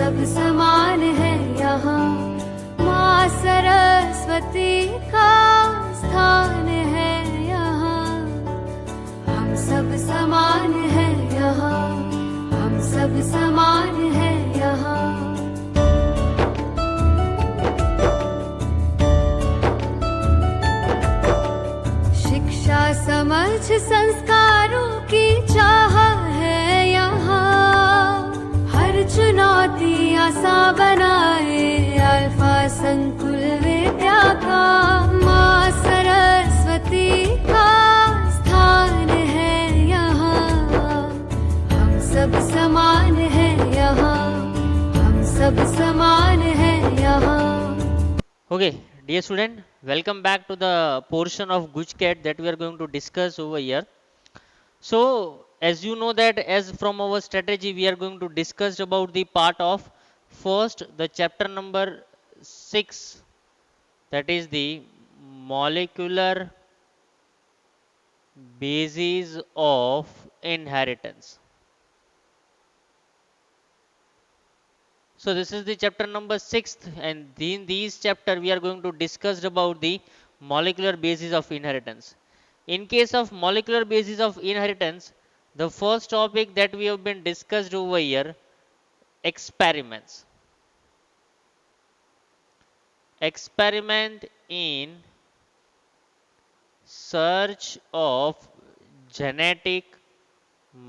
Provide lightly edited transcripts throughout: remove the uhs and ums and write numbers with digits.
सब समान है यहाँ, माँ सरस्वती का स्थान है यहाँ। हम सब समान है यहाँ, हम सब समान है यहाँ। शिक्षा समझ संस्कारों की चाह है यहाँ, हर चुनौती आसान बनाए अल्फा संकुल विद्या का। माँ सरस्वती का स्थान है यहाँ, हम सब समान है यहाँ, हम सब समान है यहाँ। Okay, dear student, welcome back to the portion of GUJCAT that we are going to discuss over here. So, as you know that as from our strategy, we are going to discuss about the part of first, the chapter number 6, that is the molecular basis of inheritance. So this is the chapter number 6th, and in these chapter we are going to discuss about the molecular basis of inheritance. In case of molecular basis of inheritance, the first topic that we have been discussed over here, experiments. Experiment in search of genetic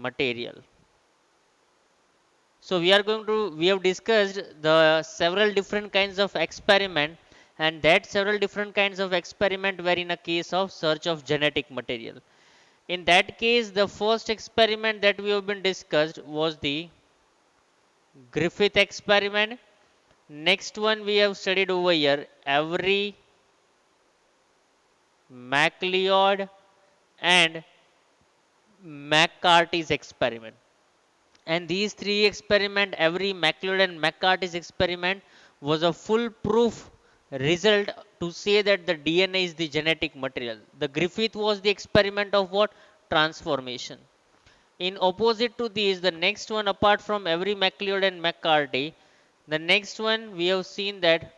material. So we have discussed the several different kinds of experiment, and that several different kinds of experiment were in a case of search of genetic material. In that case, the first experiment that we have been discussed was the Griffith experiment. Next one we have studied over here, Avery, MacLeod and McCarthy's experiment. And these three experiment, Avery, MacLeod and McCarthy's experiment, was a full proof result to say that the DNA is the genetic material. The Griffith was the experiment of what? Transformation. In opposite to these, the next one apart from Avery, MacLeod and McCarthy, the next one we have seen that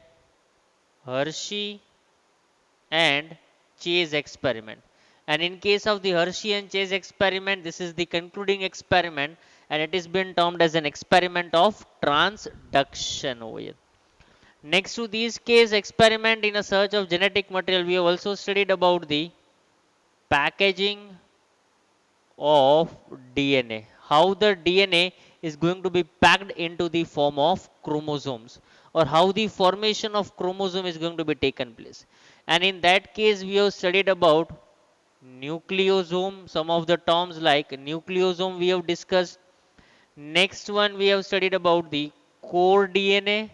Hershey and Chase experiment. And in case of the Hershey and Chase experiment, this is the concluding experiment, and it is been termed as an experiment of transduction over here. Next to these case experiment in a search of genetic material, we have also studied about the packaging of DNA. How the DNA is going to be packed into the form of chromosomes, or how the formation of chromosome is going to be taken place. And in that case, we have studied about nucleosome, some of the terms like nucleosome we have discussed. Next one we have studied about the core DNA,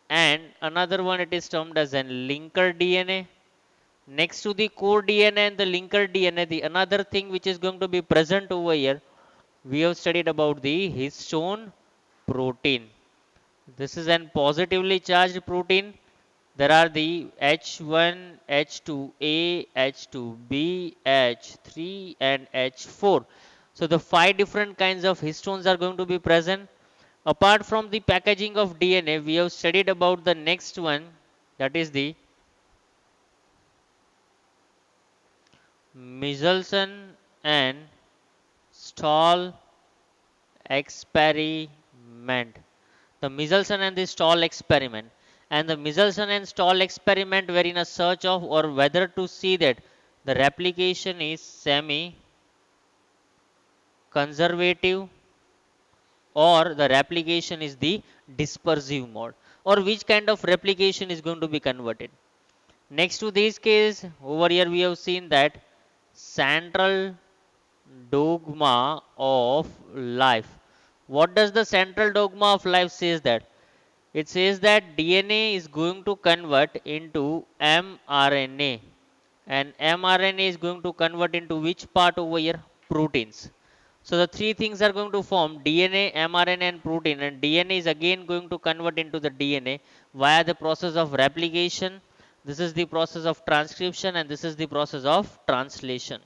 and another one it is termed as an linker DNA. Next to the core DNA and the linker DNA, the another thing which is going to be present over here, we have studied about the histone protein. This is an positively charged protein. There are the H1, H2A, H2B, H3 and H4. So the 5 different kinds of histones are going to be present. Apart from the packaging of DNA, we have studied about the next one, that is the Michelson and Stahl experiment. The Michelson and the Stahl experiment. And the Michelson and Stahl experiment were in a search of, or whether to see that the replication is semi conservative or the replication is the dispersive mode, or which kind of replication is going to be converted. Next to this case, over here we have seen that central dogma of life. What does the central dogma of life says that? It says that DNA is going to convert into mRNA, and mRNA is going to convert into which part over here? Proteins. So the three things are going to form DNA, mRNA and protein, and DNA is again going to convert into the DNA via the process of replication. This is the process of transcription, and this is the process of translation.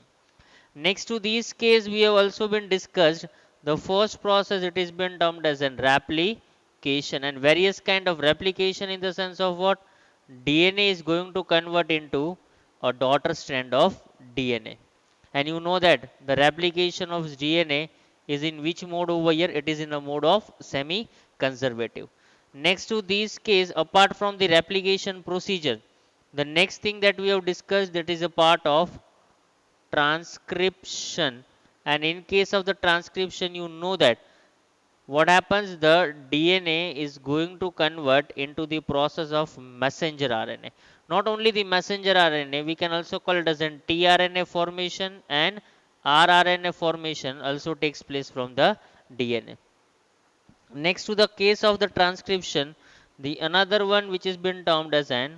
Next to these case, we have also been discussed the first process, it is been termed as an replication. and various kind of replication in the sense of what DNA is going to convert into a daughter strand of DNA. And you know that the replication of DNA is in which mode over here? It is in the mode of semi conservative. Next to this case, apart from the replication procedure, the next thing that we have discussed, that is a part of transcription. And in case of the transcription, you know that what happens, the DNA is going to convert into the process of messenger RNA. Not only the messenger RNA, we can also call it as an tRNA formation, and rRNA formation also takes place from the DNA. Next to the case of the transcription, the another one which is been termed as an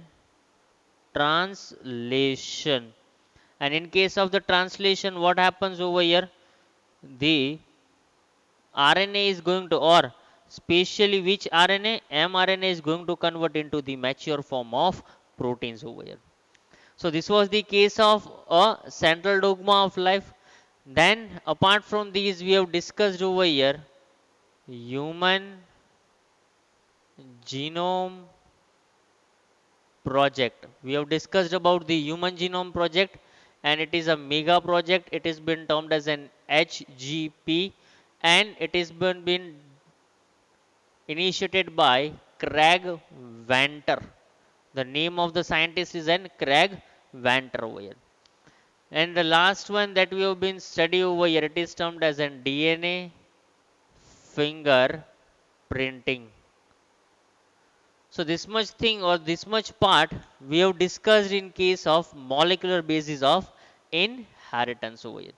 translation. And in case of the translation, what happens over here, the RNA is going to, or specially which RNA, mRNA is going to convert into the mature form of proteins over here. So this was the case of a central dogma of life. Then apart from these, we have discussed over here human genome project. We have discussed about the human genome project, and it is a mega project. It has been termed as an HGP, and it has been initiated by Craig Venter. The name of the scientist is an Craig Venter over here. And the last one that we have been studying over here, it is termed as an DNA finger printing. So this much thing, or this much part we have discussed in case of molecular basis of inheritance over here.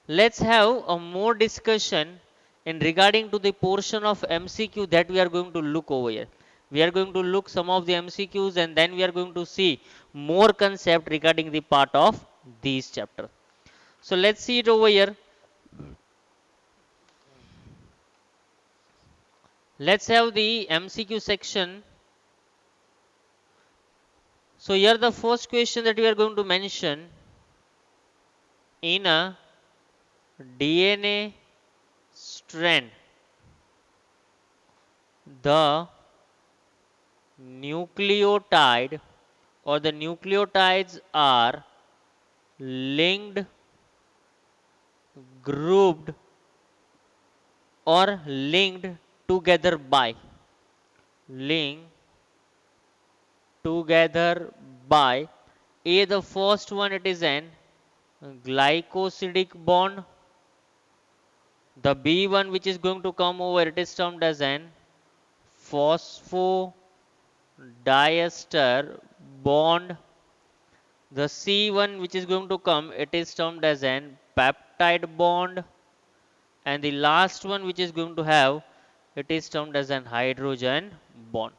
Let's have a more discussion in regarding to the portion of MCQ that we are going to look over here. We are going to look some of the MCQs, and then we are going to see more concept regarding the part of these chapter. So let's see it over here. Let's have the MCQ section. So here the first question that we are going to mention, in a DNA strand, the nucleotide or the nucleotides are linked, grouped, or linked together by, linked together by A, the first one, it is an glycosidic bond. The B one which is going to come over, it is termed as an phosphodiester bond. The C one which is going to come, it is termed as an peptide bond. And the last one which is going to have, it is termed as an hydrogen bond.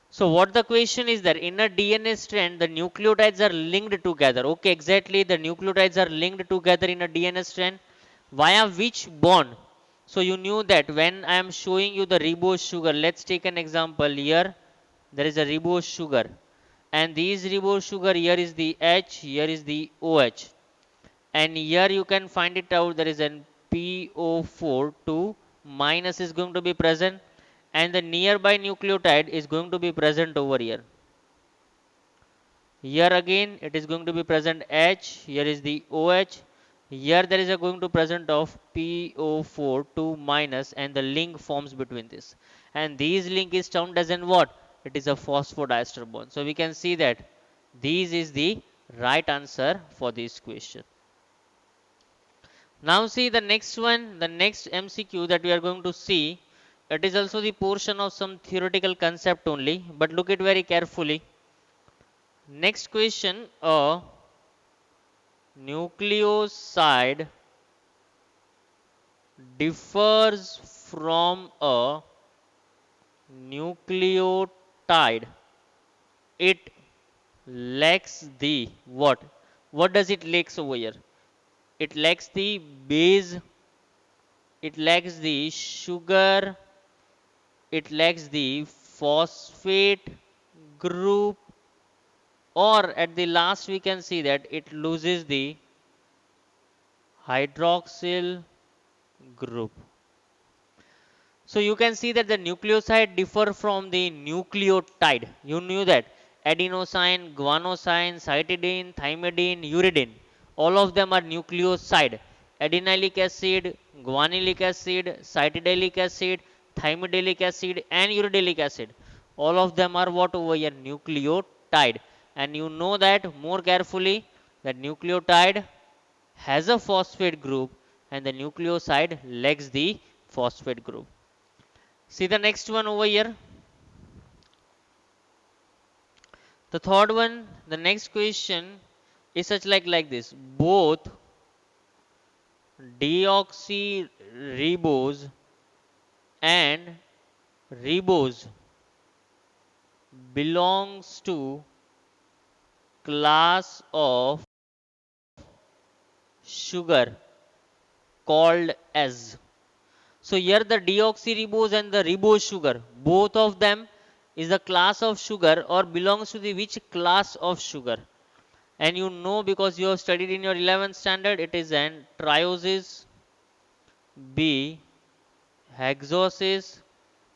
So what the question is that in a DNA strand, the nucleotides are linked together. Okay, exactly, the nucleotides are linked together in a DNA strand via which bond? So you knew that when I am showing you the ribose sugar, let's take an example here. There is a ribose sugar, and these ribose sugar, here is the H, here is the OH, and here you can find it out, there is an PO4, 2 minus is going to be present, and the nearby nucleotide is going to be present over here. Here again it is going to be present H, here is the OH, here there is a going to present of PO4, 2 minus, and the link forms between this, and these link is termed as in what? It is a phosphodiester bond. So we can see that this is the right answer for this question. Now see the next one, the next MCQ that we are going to see, it is also the portion of some theoretical concept only, but look it very carefully. Next question, a nucleoside differs from a nucleotide. It lacks the what? What does it lacks over here? It lacks the base, it lacks the sugar, it lacks the phosphate group, or at the last we can see that it loses the hydroxyl group. So you can see that the nucleoside differ from the nucleotide. You knew that adenosine, guanosine, cytidine, thymidine, uridine, all of them are nucleoside. Adenylic acid, guanylic acid, cytidalic acid, thymidalic acid, and uridylic acid. All of them are what over here? Nucleotide. And you know that more carefully that nucleotide has a phosphate group and the nucleoside lacks the phosphate group. See the next one over here. The third one, the next question is such like this. Both deoxyribose and ribose belongs to class of sugar called as. So here the deoxyribose and the ribose sugar, both of them is a class of sugar or belongs to the which class of sugar? And you know because you have studied in your 11th standard, it is an triosis, B hexosis,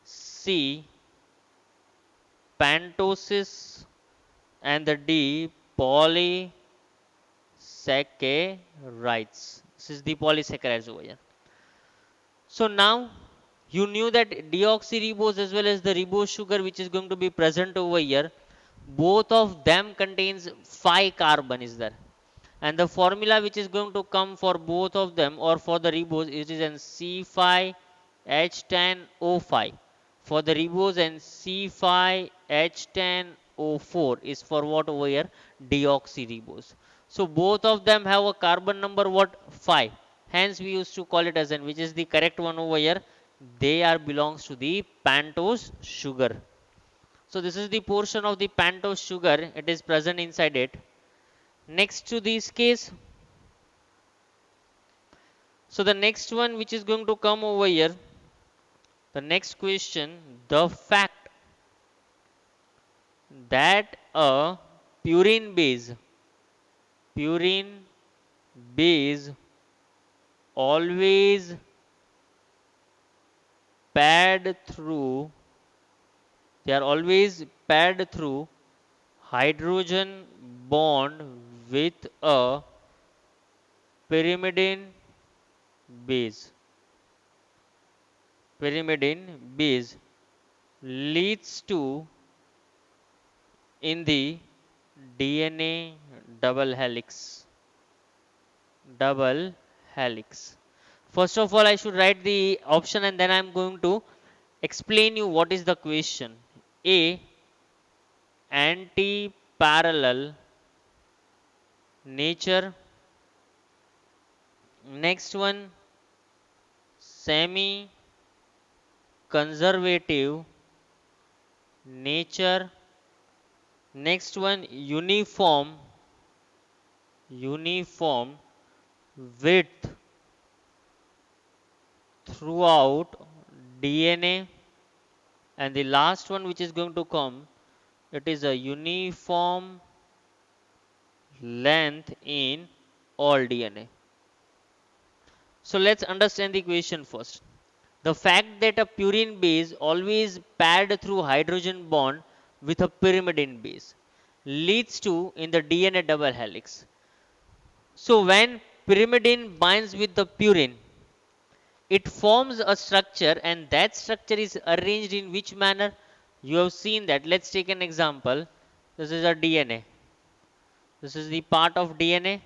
C pentosis, and the D polysaccharides. This is the polysaccharides over here. So now you knew that deoxyribose as well as the ribose sugar which is going to be present over here, both of them contains 5 carbon is there. And the formula which is going to come for both of them or for the ribose, it is an C5H10O5 for the ribose and C5H10O4 is for what over here? Deoxyribose. So both of them have a carbon number what? 5. Hence we used to call it as an, which is the correct one over here. They are belongs to the pentose sugar. So this is the portion of the pentose sugar. It is present inside it. Next to this case, so the next one which is going to come over here, the next question, the fact that a purine base always paired through, they are always paired through hydrogen bond with a pyrimidine base. Pyrimidine base leads to in the DNA double helix. Double helix. First of all, I should write the option and then I am going to explain you what is the question. A, anti-parallel nature. Next one, semi conservative nature. Next one, uniform width throughout DNA. And the last one which is going to come, it is a uniform length in all DNA. So let's understand the equation first. The fact that a purine base always paired through hydrogen bond with a pyrimidine base leads to in the DNA double helix. So when pyrimidine binds with the purine, it forms a structure and that structure is arranged in which manner? You have seen that. Let's take an example. This is a DNA. This is the part of DNA.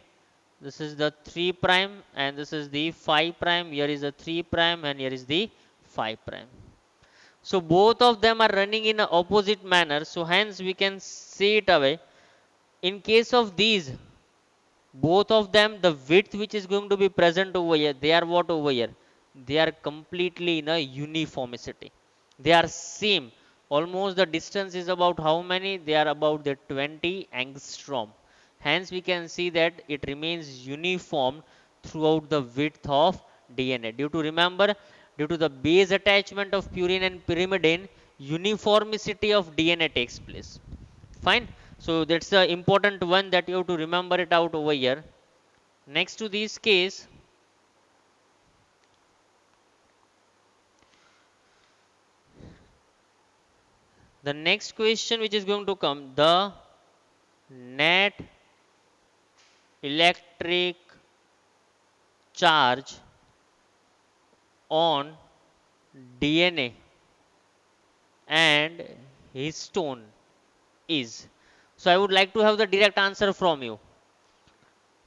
This is the 3 prime and this is the 5 prime. Here is the 3 prime and here is the 5 prime. So both of them are running in an opposite manner. So hence we can say it away. In case of these, both of them, the width which is going to be present over here, they are what over here? They are completely in a uniformity. They are same. Almost the distance is about how many? They are about the 20 angstrom. Hence we can see that it remains uniform throughout the width of DNA. Due to the base attachment of purine and pyrimidine, uniformity of DNA takes place. Fine. So that's the important one that you have to remember it out over here. Next to this case, The next question which is going to come, the net electric charge on DNA and histone is. So I would like to have the direct answer from you.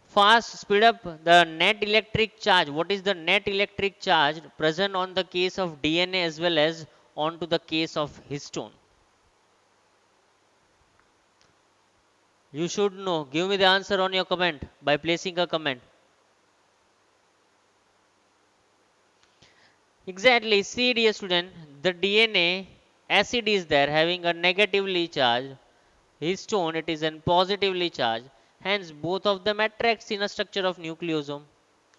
Fast, speed up. The net electric charge. What is the net electric charge present on the case of DNA as well as onto the case of histone? You should know. Give me the answer on your comment by placing a comment. Exactly. See, dear student, the DNA acid is there having a negatively charged. Histone, it is an positively charged. Hence, both of them attracts in a structure of nucleosome.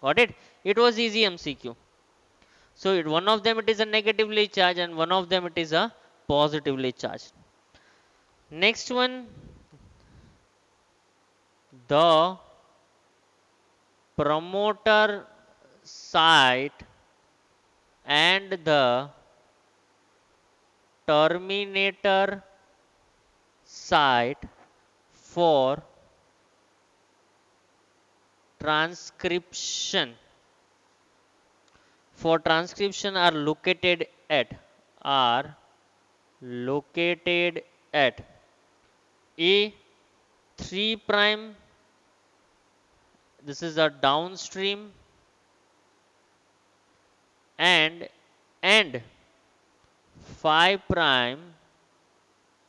Got it? It was easy MCQ. So, one of them it is a negatively charged and one of them it is a positively charged. Next one, the promoter site and the terminator site for transcription are located at a 3 prime, this is a downstream, and 5 prime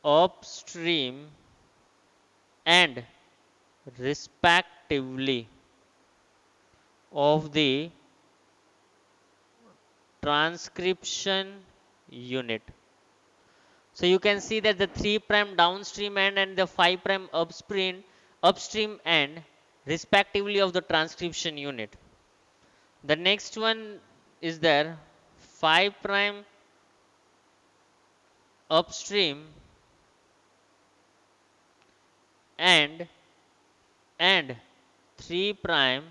upstream, and respectively of the transcription unit. So you can see that the 3 prime downstream end and the 5 prime upstream end respectively of the transcription unit. The next one is there 5 prime upstream and 3 prime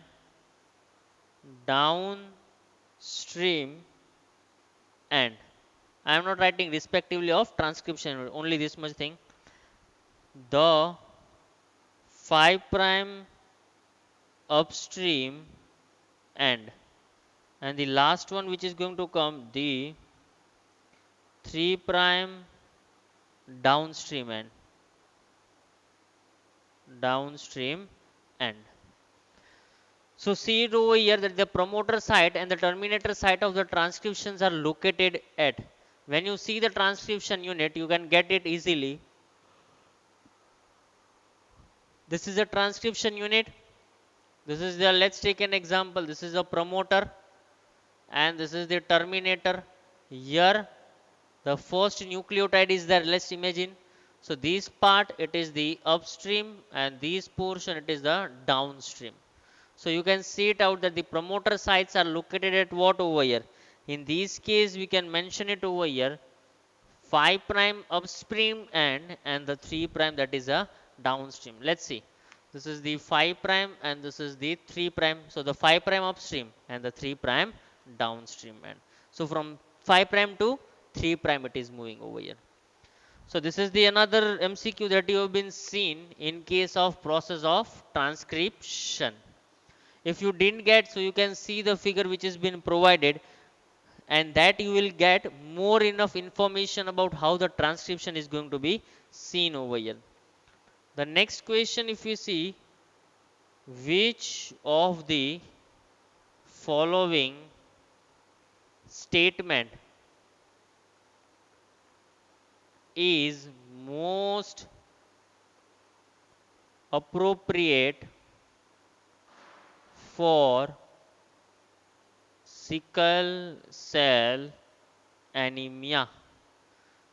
downstream end. I am not writing respectively of transcription, only this much thing. The 5 prime upstream end, and the last one which is going to come, the 3 prime downstream end. So see it over here that the promoter site and the terminator site of the transcriptions are located at. When you see the transcription unit, you can get it easily. This is a transcription unit. This is the, let's take an example. This is a promoter and this is the terminator. Here the first nucleotide is there. Let's imagine. So this part it is the upstream and this portion it is the downstream. So you can see it out that the promoter sites are located at what over here. In this case we can mention it over here 5 prime upstream end and the 3 prime that is a downstream. Let's see. This is the 5 prime and this is the 3 prime. So the 5 prime upstream and the 3 prime downstream end. So from 5 prime to 3 prime it is moving over here. So this is the another MCQ that you have been seen in case of process of transcription. If you didn't get, so you can see the figure which has been provided, and that you will get more enough information about how the transcription is going to be seen over here. The next question, if you see, which of the following statement is most appropriate for sickle cell anemia?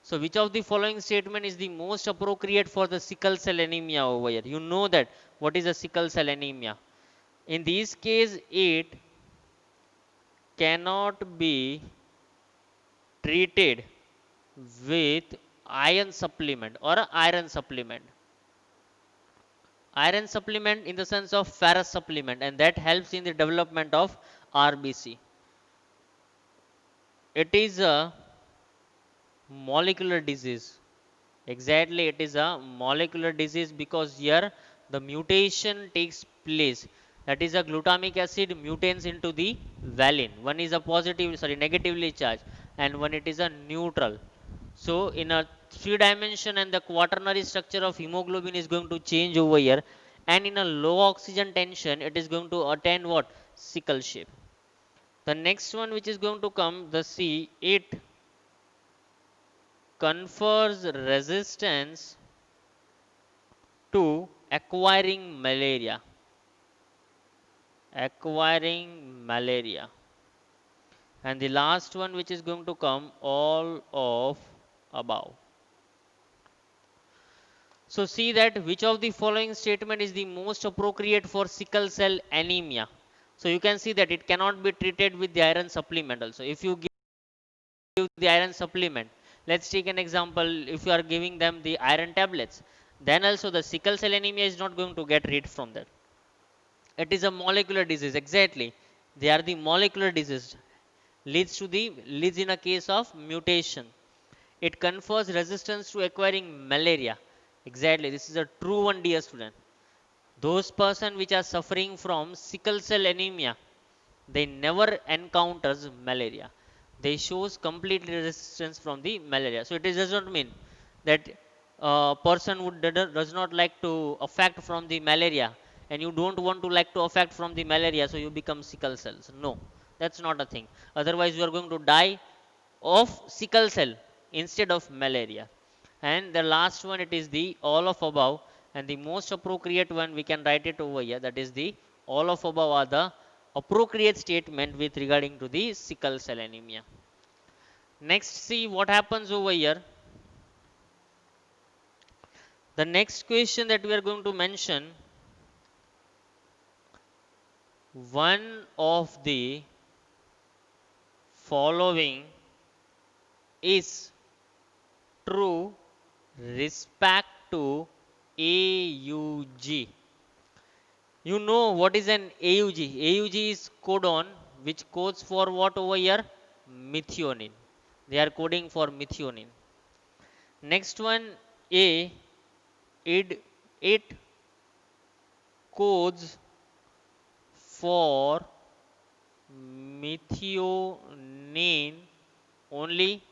So which of the following statement is the most appropriate for the sickle cell anemia over here? You know that what is a sickle cell anemia. In this case, it cannot be treated with iron supplement or iron supplement. Iron supplement in the sense of ferrous supplement, and that helps in the development of RBC. It is a molecular disease. Exactly, it is a molecular disease because here the mutation takes place. That is, a glutamic acid mutates into the valine. One is a positive, sorry, negatively charged, and one it is a neutral. So, in a three dimension, and the quaternary structure of hemoglobin is going to change over here, and in a low oxygen tension, it is going to attain what? Sickle shape. The next one which is going to come, the C, it confers resistance to acquiring malaria. Acquiring malaria. And the last one which is going to come, all of above. So see that which of the following statement is the most appropriate for sickle cell anemia. So you can see that it cannot be treated with the iron supplement also. If you give the iron supplement, let's take an example, if you are giving them the iron tablets, then also the sickle cell anemia is not going to get rid from that. It is a molecular disease, exactly. They are the molecular disease. Leads in a case of mutation. It confers resistance to acquiring malaria. Exactly. This is a true one, dear student. Those person which are suffering from sickle cell anemia, they never encounters malaria. They shows complete resistance from the malaria. So it does not mean that a person would does not like to affect from the malaria, and you don't want to like to affect from the malaria, so you become sickle cells. No, that's not a thing. Otherwise, you are going to die of sickle cell instead of malaria. And the last one, it is the all of above, and the most appropriate one we can write it over here, that is the all of above are the appropriate statement with regarding to the sickle cell anemia. Next, see what happens over here. The next question that we are going to mention, one of the following is true respect to AUG. You know what is an AUG? AUG is codon which codes for what over here? Methionine. They are coding for methionine. Next one, A, it codes for methionine only.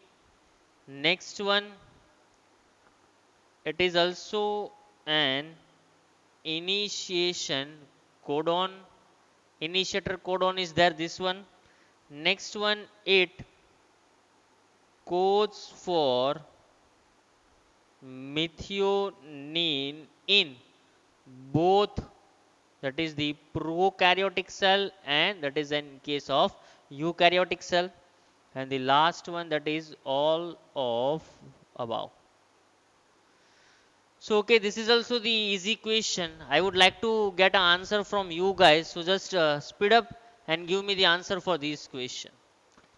Next one, it is also an initiation codon. Initiator codon is there, this one. Next one, it codes for methionine in both, that is the prokaryotic cell, and that is in case of eukaryotic cell. And the last one, that is all of above. So okay, this is also the easy question. I would like to get an answer from you guys, so just speed up and give me the answer for this question.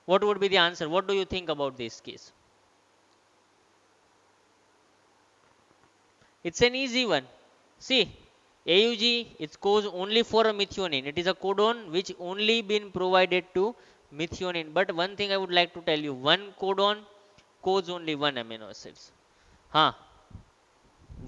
What would be the answer? What do you think about this case? It's an easy one. See, AUG, it codes only for a methionine. It is a codon which only been provided to methionine. But one thing I would like to tell you, one codon codes only one amino acids. Huh.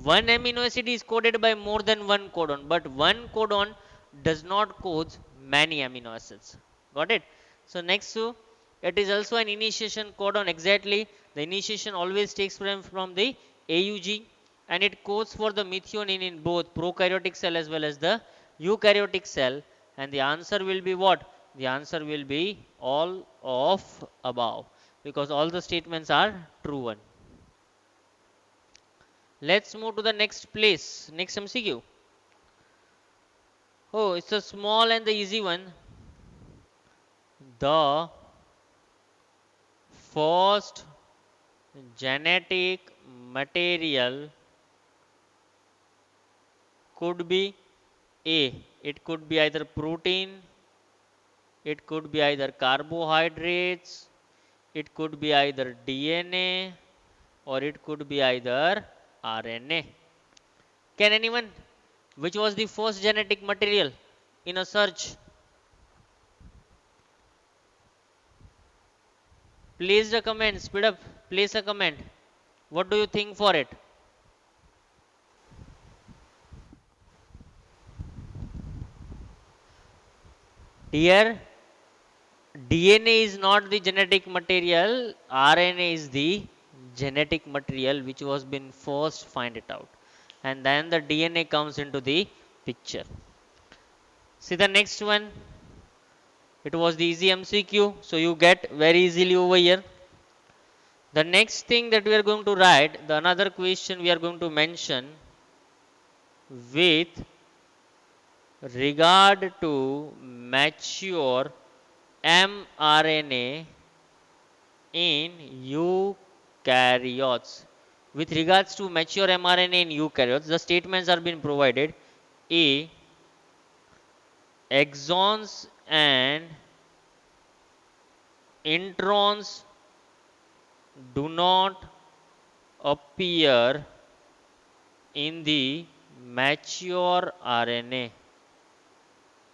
One amino acid is coded by more than one codon, but one codon does not code many amino acids. Got it? So next to it is also an initiation codon. Exactly, the initiation always takes from the AUG, and it codes for the methionine in both prokaryotic cell as well as the eukaryotic cell. And the answer will be what? The answer will be all of above, because all the statements are true one. Let's move to the next place, next MCQ. Oh, it's a small and the easy one. The first genetic material could be A. It could be either protein, it could be either carbohydrates, it could be either DNA, or it could be either RNA. Can anyone? Which was the first genetic material in a search? Place the comment, speed up, place a comment. What do you think for it? Dear, DNA is not the genetic material, RNA is the genetic material which was been first find it out. And then the DNA comes into the picture. See the next one. It was the easy MCQ, so you get very easily over here. The next thing that we are going to write, the another question we are going to mention with regard to mature mRNA in eukaryotes. With regards to mature mRNA in eukaryotes, the statements are being provided. A. Exons and introns do not appear in the mature RNA.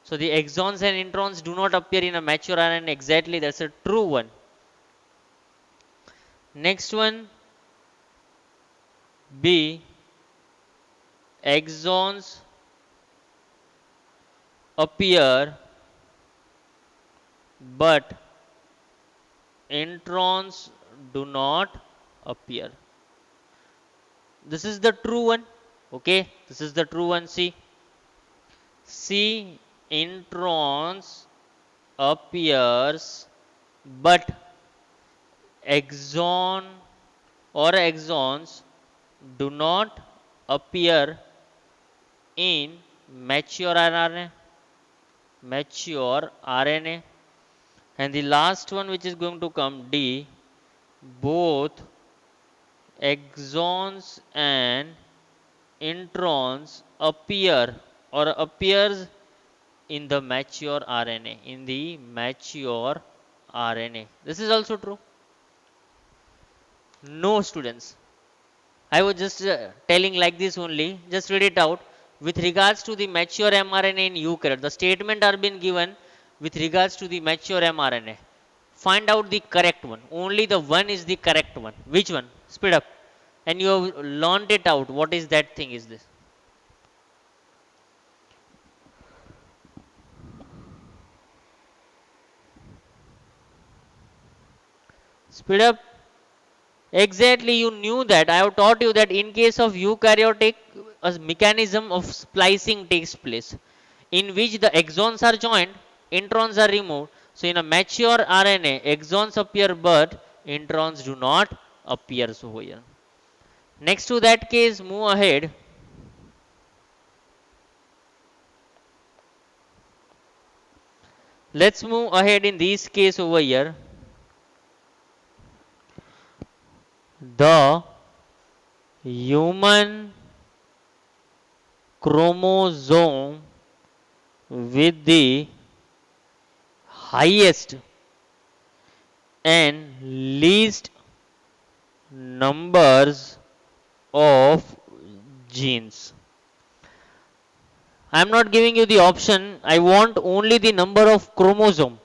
So the exons and introns do not appear in a mature RNA. Exactly, that's a true one. Next one, B. Exons appear but introns do not appear. This is the true one. Okay, this is the true one. See, C. Introns appears but exon or exons do not appear in mature RNA. Mature RNA. And the last one which is going to come, D. Both exons and introns appear or appears in the mature RNA. In the mature RNA. This is also true. No, students. I was just telling like this only. Just read it out. With regards to the mature mRNA in eukaryote, the statement are been given with regards to the mature mRNA. Find out the correct one. Only the one is the correct one. Which one? Speed up. And you have learned it out. What is that thing is this? Speed up. Exactly, you knew that. I have taught you that in case of eukaryotic, a mechanism of splicing takes place in which the exons are joined, introns are removed. So in a mature RNA, exons appear but introns do not appear. So here. Next to that case, move ahead. Let's move ahead in this case over here. The human chromosome with the highest and least numbers of genes. I am not giving you the option. I want only the number of chromosome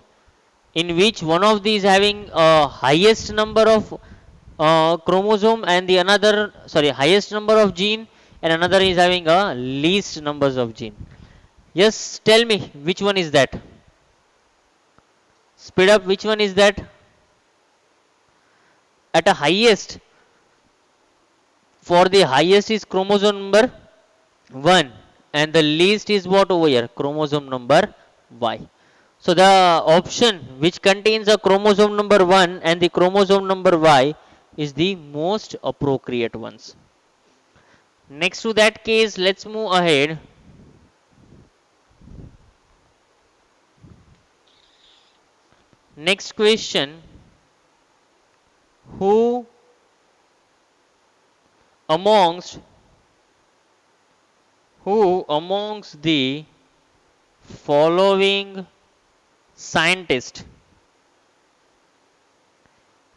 in which one of these having a highest number of chromosome and the another highest number of gene and another is having a least numbers of gene. Yes, tell me which one is that. Speed up, which one is that? At a highest, for the highest is chromosome number 1 and the least is what over here? Chromosome number Y. So the option which contains a chromosome number 1 and the chromosome number Y is the most appropriate ones. Next to that case, let's move ahead. Next question. Who amongst the following scientists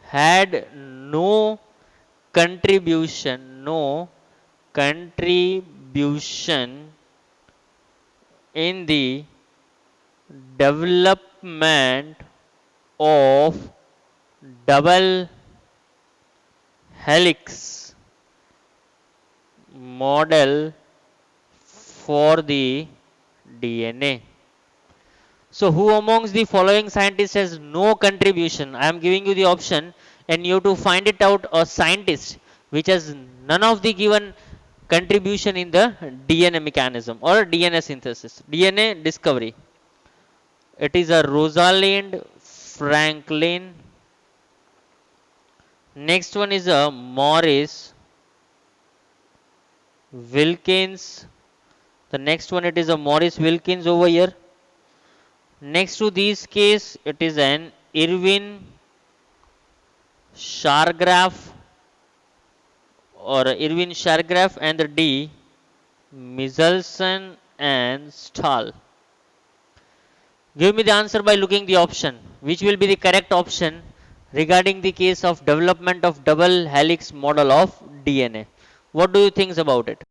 had no contribution in the development of double helix model for the DNA. So who amongst the following scientists has no contribution? I am giving you the option and you have to find it out a scientist which has none of the given contribution in the DNA mechanism or DNA synthesis, DNA discovery. It is a Rosalind Franklin. Next one is a Morris Wilkins. The next one it is a Morris Wilkins over here. Next to this case it is an Irwin Shargraf or Irwin Shargraf and the D Michelson and Stahl. Give me the answer by looking the option. Which will be the correct option regarding the case of development of double helix model of DNA? What do you think about it?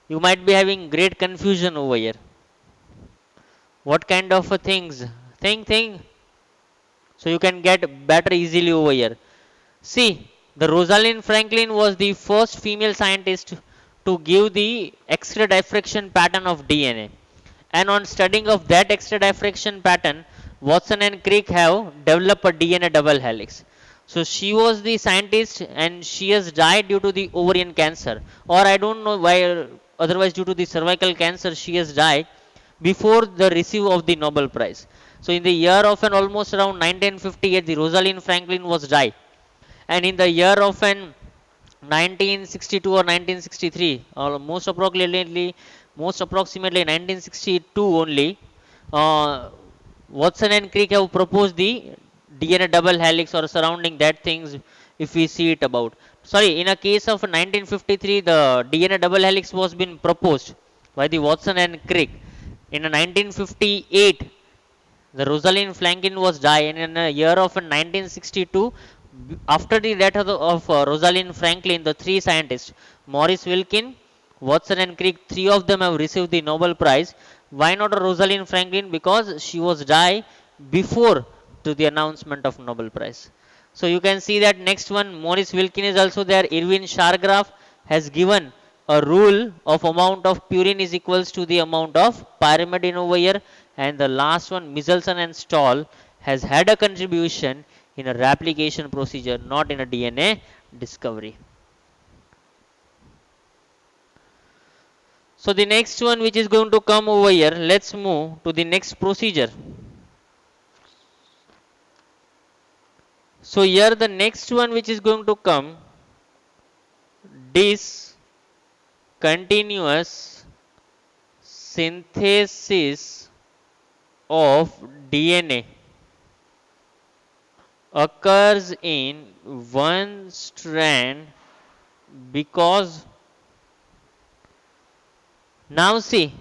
You might be having great confusion over here. What kind of a things? Think. So you can get better easily over here. See, the Rosalind Franklin was the first female scientist to give the X-ray diffraction pattern of DNA. And on studying of that X-ray diffraction pattern, Watson and Crick have developed a DNA double helix. So she was the scientist and she has died due to the ovarian cancer, or I don't know why, otherwise due to the cervical cancer she has died before the receive of the Nobel Prize. So in the year of an almost around 1958, the Rosalind Franklin was died, and in the year of an 1962 or 1963, or most approximately 1962 only, Watson and Crick have proposed the DNA double helix or surrounding that things if we see it about. Sorry, in a case of 1953, the DNA double helix was been proposed by the Watson and Crick. In 1958, the Rosalind Franklin was died, and in the year of 1962, after the death of Rosalind Franklin, the three scientists, Morris Wilkin, Watson and Crick, three of them have received the Nobel Prize. Why not Rosalind Franklin? Because she was died before to the announcement of Nobel Prize. So you can see that next one, Morris Wilkin is also there. Irwin Shargraf has given a rule of amount of purine is equals to the amount of pyrimidine over here. And the last one, Michelson and Stahl, has had a contribution in a replication procedure, not in a DNA discovery. So the next one which is going to come over here, let's move to the next procedure. So here the next one which is going to come, discontinuous synthesis of DNA occurs in one strand because, now see,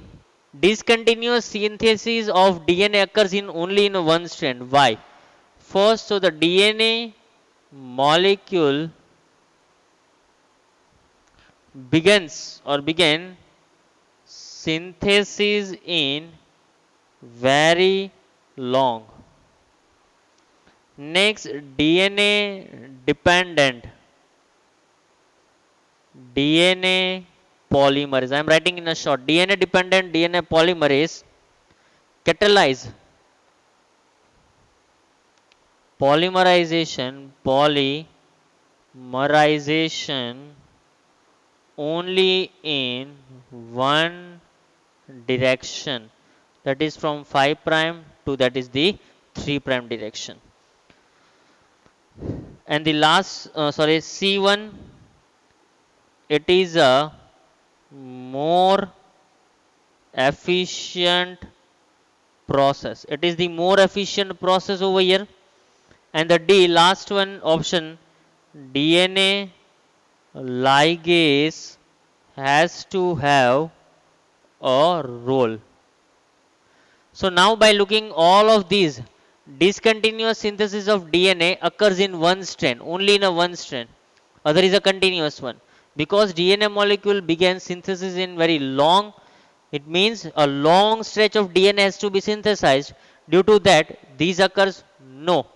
discontinuous synthesis of DNA occurs in only in one strand. Why? First, so the DNA molecule began synthesis in very long. Next, DNA polymerase. I am writing in a short. DNA dependent DNA polymerase catalyze polymerization only in one direction, that is from 5 prime to that is the 3 prime direction. And the last C1, it is a more efficient process. It is the more efficient process over here. And the D, last one option, DNA ligase has to have a role. So now by looking all of these, discontinuous synthesis of DNA occurs in one strand, only in a one strand. Other is a continuous one. Because DNA molecule began synthesis in very long, it means a long stretch of DNA has to be synthesized. Due to that, these occurs no.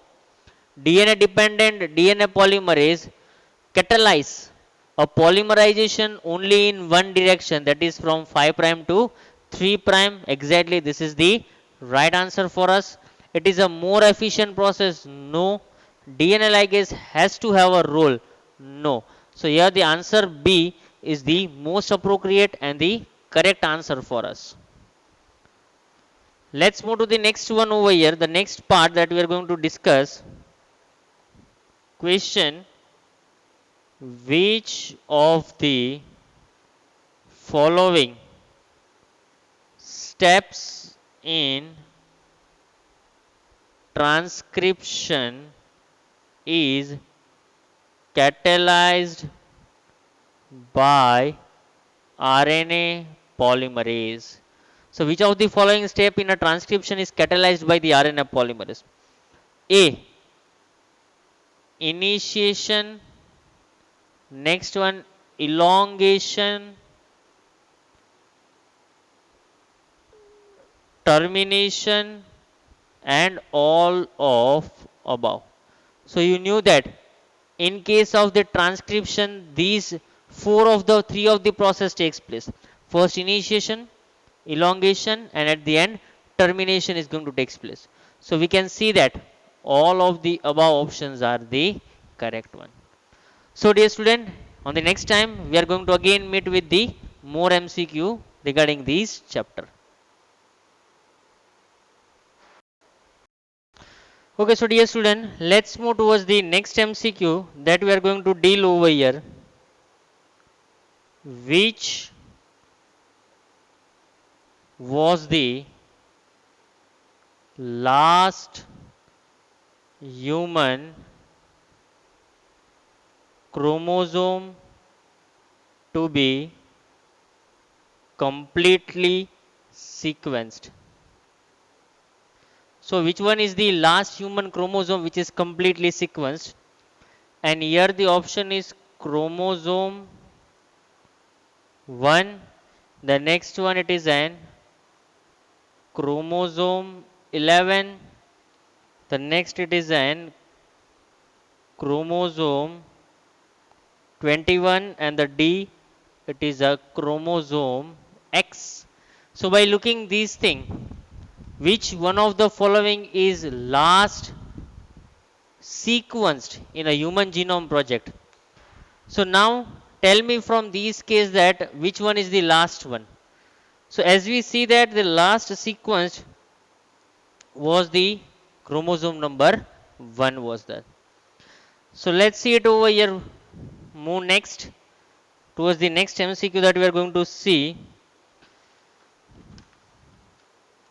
DNA dependent DNA polymerase catalyze a polymerization only in one direction, that is from 5 prime to 3 prime. Exactly, this is the right answer for us. It is a more efficient process. No. DNA ligase has to have a role. No. So here the answer B is the most appropriate and the correct answer for us. Let's move to the next one over here. The next part that we are going to discuss. Question: which of the following steps in transcription is catalyzed by RNA polymerase? So which of the following step in a transcription is catalyzed by the RNA polymerase? A. Initiation. Next one, elongation. Termination. And all of above. So you knew that in case of the transcription, these three of the process takes place. First initiation, elongation, and at the end termination is going to take place. So we can see that all of the above options are the correct one. So dear student, on the next time we are going to again meet with the more MCQ regarding this chapter. Okay, so dear student, let's move towards the next MCQ that we are going to deal over here. Which was the last human chromosome to be completely sequenced? So which one is the last human chromosome which is completely sequenced? And here the option is chromosome 1. The next one it is an chromosome 11. The next it is an chromosome 21, and the D it is a chromosome X. So by looking these things, which one of the following is last sequenced in a human genome project? So now tell me from these cases that which one is the last one. So as we see that the last sequenced was the chromosome number 1 was that. So let's see it over here. Move next towards the next MCQ that we are going to see.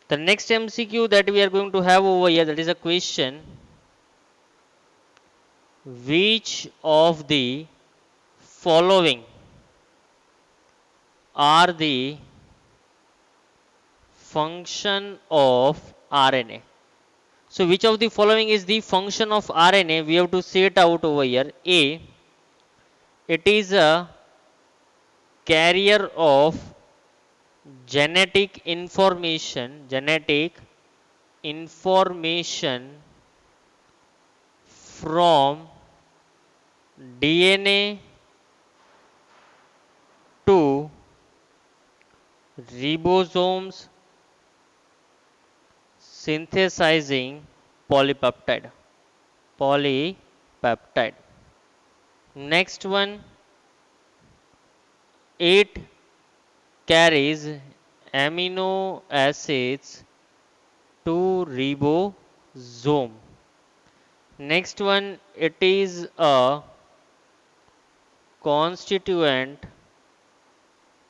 The next MCQ that we are going to have over here, that is a question: which of the following are the function of RNA? So which of the following is the function of RNA? We have to say it out over here. A, it is a carrier of genetic information from DNA to ribosomes synthesizing polypeptide. Next one, it carries amino acids to ribosome. Next one, it is a constituent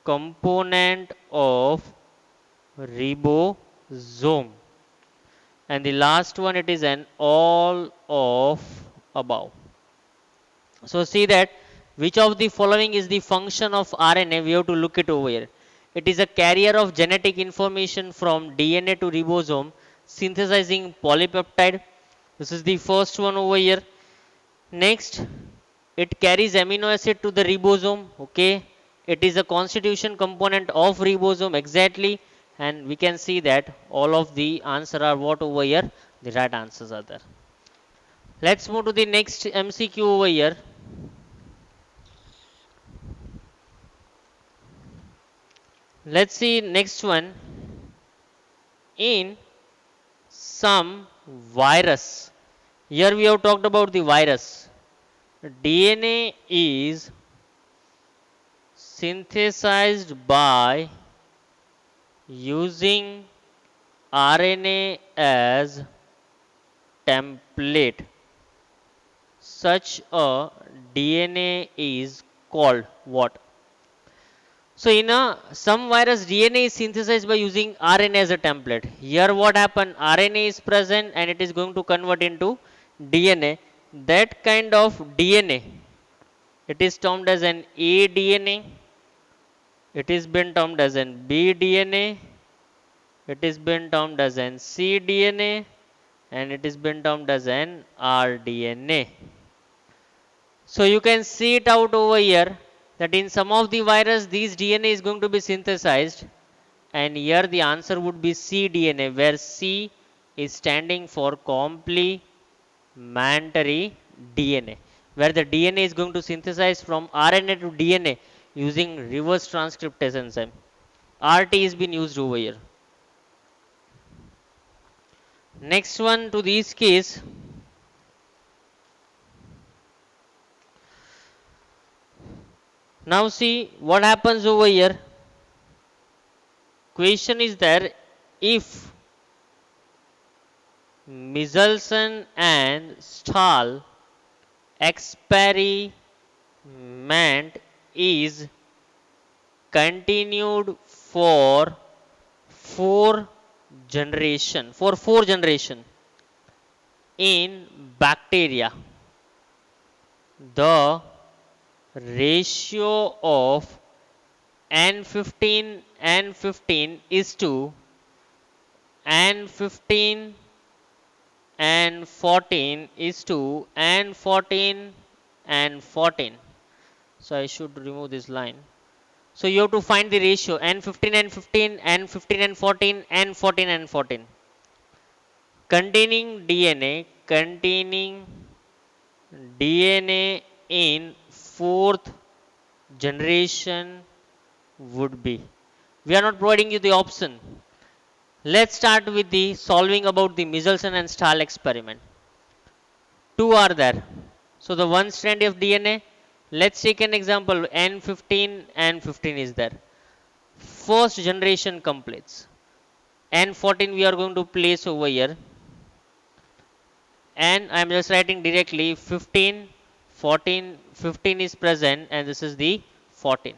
component of ribosome. And the last one, it is an all of above. So see that which of the following is the function of RNA? We have to look it over here. It is a carrier of genetic information from DNA to ribosome synthesizing polypeptide. This is the first one over here. Next, it carries amino acid to the ribosome. Okay, it is a constitution component of ribosome. Exactly. And we can see that all of the answer are what over here? The right answers are there. Let's move to the next MCQ over here. Let's see next one. In some virus, here we have talked about the virus. DNA is synthesized by using RNA as template. Such a DNA is called what? So in a some virus, DNA is synthesized by using RNA as a template. Here what happened? RNA is present and it is going to convert into DNA. That kind of DNA, it is termed as an A DNA. It is been termed as an B DNA. It is been termed as an C DNA, and it is been termed as an rDNA. So you can see it out over here that in some of the virus these DNA is going to be synthesized, and here the answer would be cDNA, where C is standing for complementary DNA, where the DNA is going to synthesize from RNA to DNA using reverse transcriptase enzyme. RT is being used over here. Next one to this case. Now see what happens over here. Question is there, if Michelson and Stahl experiment is continued for four generation in bacteria, the ratio of N15 N15 is to N15 N14 is to N14 N14. So I should remove this line. So you have to find the ratio N15 N15 N15 N14 N14 N14 containing DNA in fourth generation would be. We are not providing you the option. Let's start with the solving about the Michelson and Stahl experiment. Two are there. So the one strand of DNA, let's take an example, N15 N15 is there. First generation completes. N14 we are going to place over here. And I am just writing directly 15, 14, 15 is present and this is the 14.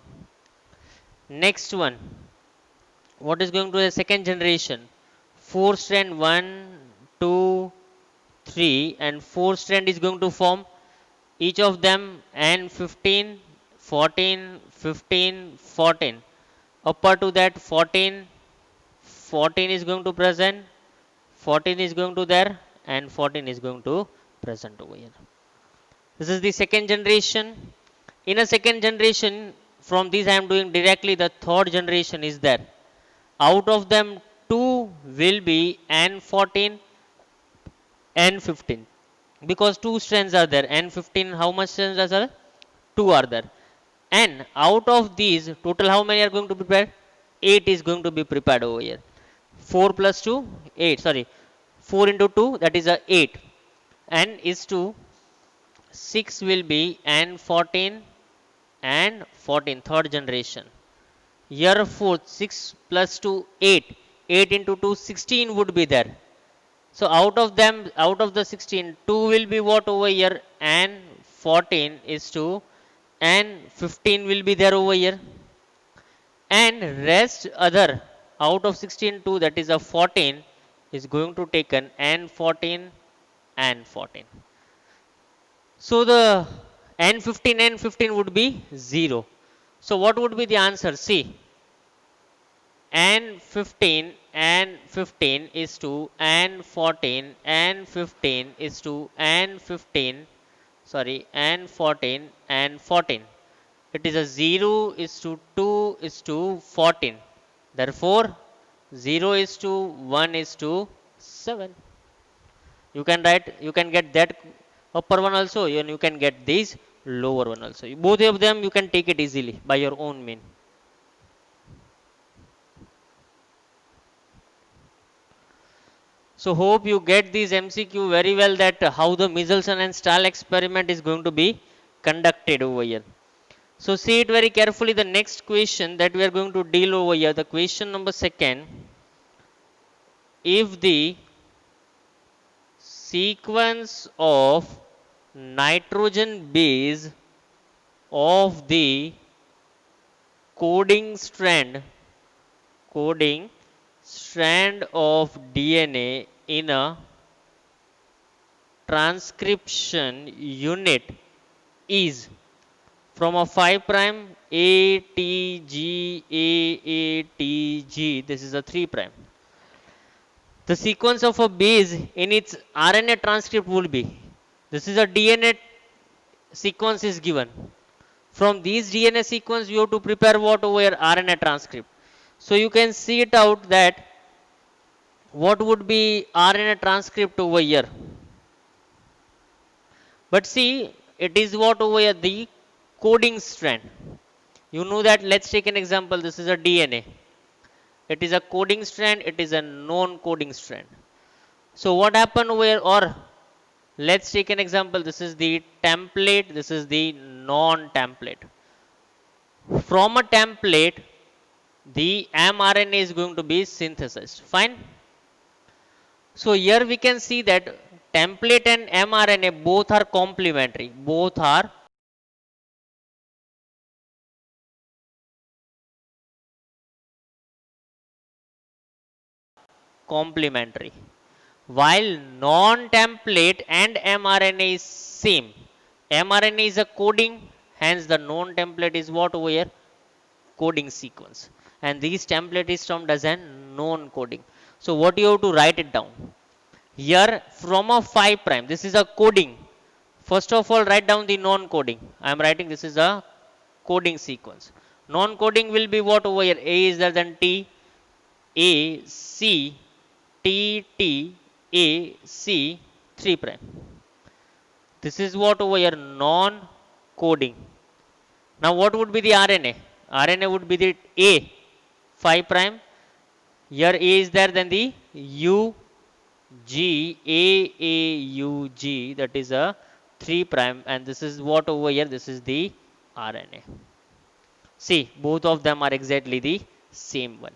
Next one. What is going to the second generation? 4 strand 1, 2, 3 and 4 strand is going to form each of them N15, 14, 15, 14. Upper to that 14, 14 is going to present, 14 is going to there and 14 is going to present over here. This is the second generation. In a second generation, from this I am doing directly the third generation is there. Out of them, 2 will be N14, N15. Because 2 strands are there. N15, how much strands are there? 2 are there. And out of these, total how many are going to be prepared? 8 is going to be prepared over here. 4 plus 2, 8. Sorry. 4 into 2, that is a 8. And is to 6 will be N14 and 14, third generation. Here 4, 6 plus 2, 8. 8 into 2, 16 would be there. So out of them, out of the 16, 2 will be what over here? And 14 is 2. And 15 will be there over here. And rest other, out of 16, 2, that is a 14, is going to take an N14 and 14. So the N15 N15 would be 0. So what would be the answer? See, N15 N15 is to N14 N15 is to N15, sorry, N14 N14. It is a 0 is to 2 is to 14. Therefore, 0 is to 1 is to 7. You can write, you can get that upper one also, and you can get this lower one also. Both of them you can take it easily by your own mean. So hope you get these MCQ very well, that how the Michelson and Stahl experiment is going to be conducted over here. So see it very carefully. The next question that we are going to deal over here, the question number second, if the sequence of nitrogen base of the coding strand of DNA in a transcription unit is from a 5 prime A T G A T G, this is a 3 prime. The sequence of a base in its RNA transcript will be, this is a DNA sequence is given. From these DNA sequence you have to prepare what over here, RNA transcript. So you can see it out that what would be RNA transcript over here. But see, it is what over here, the coding strand. You know that, let's take an example. This is a DNA. It is a coding strand, it is a non-coding strand. So what happened over here, or let's take an example. This is the template, this is the non-template. From a template, the mRNA is going to be synthesized. Fine. So here we can see that template and mRNA both are complementary. Both are complementary. While non-template and mRNA is same. mRNA is a coding, hence the non-template is what over here? Coding sequence. And this template is termed as a non-coding. So what you have to write it down? Here from a 5 prime, this is a coding. First of all, write down the non-coding. I am writing this is a coding sequence. Non-coding will be what over here? A is less than T, A, C, T, T, A, C, 3 prime. This is what over here? Non-coding. Now what would be the RNA? RNA would be the A, 5 prime. Here A is there, then the U, G, A, U, G, that is a 3 prime, and this is what over here? This is the RNA. See, both of them are exactly the same one.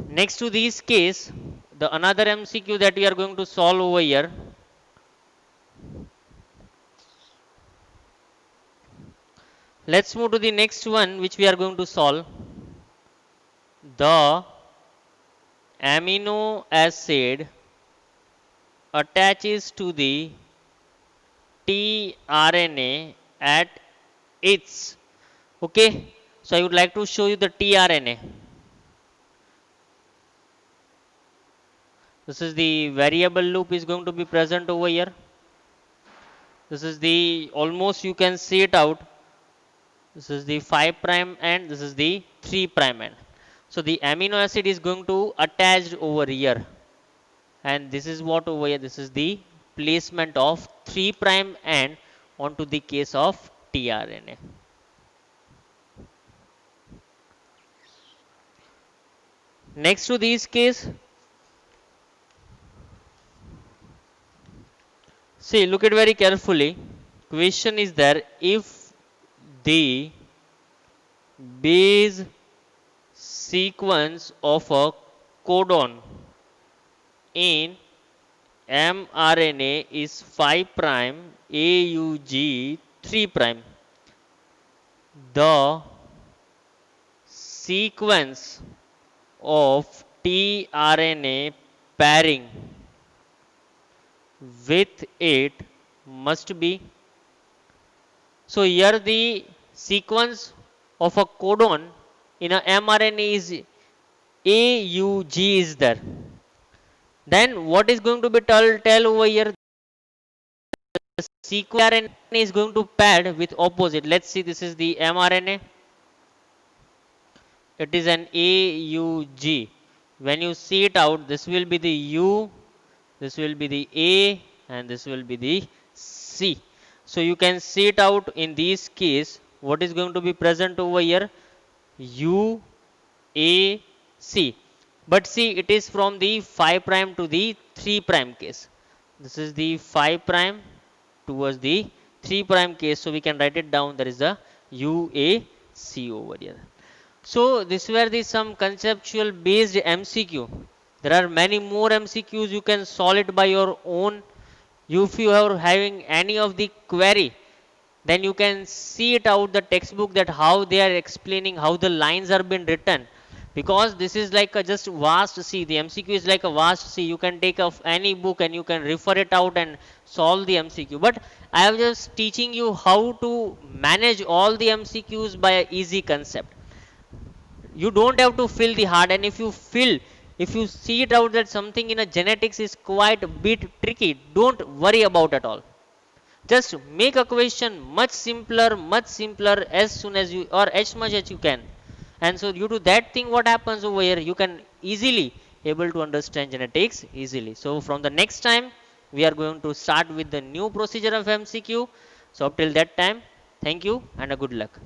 Next to this case, the another MCQ that we are going to solve over here. Let's move to the next one which we are going to solve. The amino acid attaches to the tRNA at its, okay, so I would like to show you the tRNA. This is the variable loop is going to be present over here. This is the, almost you can see it out. This is the 5 prime end, this is the 3 prime end. So the amino acid is going to attach over here. And this is what over here, this is the placement of 3 prime end onto the case of tRNA. Next to this case, see, look at very carefully. Question is there, if the base sequence of a codon in mRNA is 5 prime AUG 3 prime, the sequence of tRNA pairing with it must be. So here the sequence of a codon in a mRNA is AUG is there. Then what is going to be tell over here? The sequence RNA is going to pair with opposite. Let's see, this is the mRNA. It is an AUG. When you see it out, this will be the U, this will be the A, and this will be the C. So you can see it out in this case. What is going to be present over here? U, A, C. But see, it is from the 5 prime to the 3 prime case. This is the 5 prime towards the 3 prime case, so we can write it down. There is the UAC over here. So these were the some conceptual based MCQ. There are many more MCQs, you can solve it by your own. If you are having any of the query, then you can see it out the textbook, that how they are explaining how the lines are being written, because this is like a just vast sea. The MCQ is like a vast sea. You can take of any book and you can refer it out and solve the MCQ. But I am just teaching you how to manage all the MCQs by an easy concept. You don't have to fill the hard, and if you fill, if you see it out that something in a genetics is quite a bit tricky, don't worry about at all. Just make a question much simpler as soon as you, or as much as you can. And so due to that thing, what happens over here, you can easily able to understand genetics easily. So from the next time, we are going to start with the new procedure of MCQ. So up till that time, thank you and a good luck.